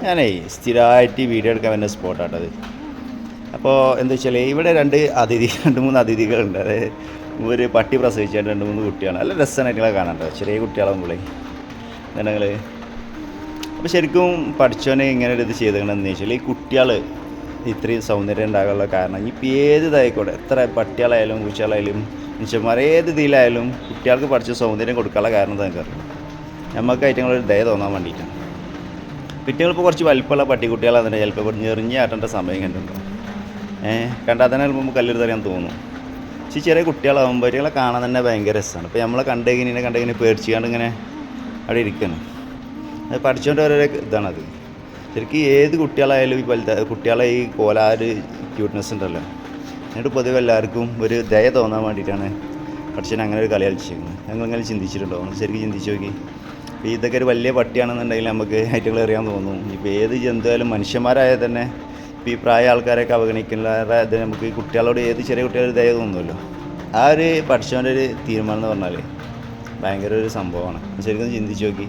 ഞാനേ സ്ഥിരമായിട്ട് വീഡിയോ എടുക്കാൻ വരുന്ന സ്പോട്ടാട്ടത്. അപ്പോൾ എന്താ വെച്ചാൽ ഇവിടെ രണ്ട് മൂന്ന് അതിഥികളുണ്ട്. അതായത് ഒരു പട്ടി പ്രസവിച്ചായിട്ട് 2-3 കുട്ടിയാണ്. നല്ല രസമായിട്ടുള്ള കാണാണ്ടോ, ചെറിയ കുട്ടികളാകുമ്പോളേ നിങ്ങൾ. അപ്പോൾ ശരിക്കും പഠിച്ചവനെ ഇങ്ങനെ ഒരു ഇത് ചെയ്തതെന്ന് വെച്ചാൽ ഈ കുട്ടികൾ ഇത്രയും സൗന്ദര്യം ഉണ്ടാകാനുള്ള കാരണം ഇപ്പം ഏത് ഇതായിക്കോട്ടെ, എത്ര പട്ടികളായാലും പൂച്ചകളായാലും മനുഷ്യന്മാർ ഏത് ഇതിലായാലും കുട്ടികൾക്ക് പഠിച്ച സൗന്ദര്യം കൊടുക്കാനുള്ള കാരണം എന്താ അറിയാം, നമുക്ക് ഐറ്റങ്ങളൊരു ദയ തോന്നാൻ വേണ്ടിയിട്ടാണ്. കുട്ടികളിപ്പോൾ കുറച്ച് വലിപ്പമുള്ള പട്ടിക്കുട്ടികളാണെന്നുണ്ടെങ്കിൽ ചിലപ്പോൾ ഞെറിഞ്ഞ് ആട്ടേണ്ട സമയം കണ്ടുണ്ടോ, കണ്ടാൽ തന്നെ ചിലപ്പോൾ കല്ലെടുത്ത് അറിയാൻ തോന്നും. പക്ഷേ ചെറിയ കുട്ടികളാകുമ്പോൾ അവരെ കാണാൻ തന്നെ ഭയങ്കര രസമാണ്. ഇപ്പോൾ നമ്മളെ കണ്ടെങ്ങനെ പേടിച്ചുകൊണ്ട് ഇങ്ങനെ അവിടെ ഇരിക്കുകയാണ്. അത് പഠിച്ചുകൊണ്ട് ഓരോ ഇതാണത്. ശരിക്കും ഏത് കുട്ടികളായാലും ഈ കുട്ടികളെ ഈ കോലാര് ക്യൂട്ട്നെസ് ഉണ്ടല്ലോ, എന്നിട്ട് പൊതുവെ എല്ലാവർക്കും ഒരു ദയ തോന്നാൻ വേണ്ടിയിട്ടാണ് പഠിച്ചവൻ അങ്ങനെ ഒരു കളി കളിച്ചിരിക്കുന്നത്. ഞങ്ങളിങ്ങനെ ചിന്തിച്ചിട്ടുണ്ടോ, ശരിക്കും ചിന്തിച്ച് നോക്കി. ഇപ്പോൾ ഇതൊക്കെ ഒരു വലിയ പട്ടിയാണെന്നുണ്ടെങ്കിൽ നമുക്ക് ഐറ്റങ്ങൾ അറിയാൻ തോന്നും. ഇപ്പോൾ ഏത് ജന്തുവായാലും മനുഷ്യന്മാരായാൽ തന്നെ ഇപ്പോൾ ഈ പ്രായ ആൾക്കാരെയൊക്കെ അവഗണിക്കുന്ന ഇത് നമുക്ക് ഈ കുട്ടികളോട് ഏത് ചെറിയ കുട്ടികളൊരു ദയ തോന്നുമല്ലോ. ആ ഒരു പഠിച്ചവൻ്റെ ഒരു തീരുമാനം എന്ന് പറഞ്ഞാൽ ഭയങ്കര ഒരു സംഭവമാണ്. ശരിക്കും ചിന്തിച്ച് നോക്കി.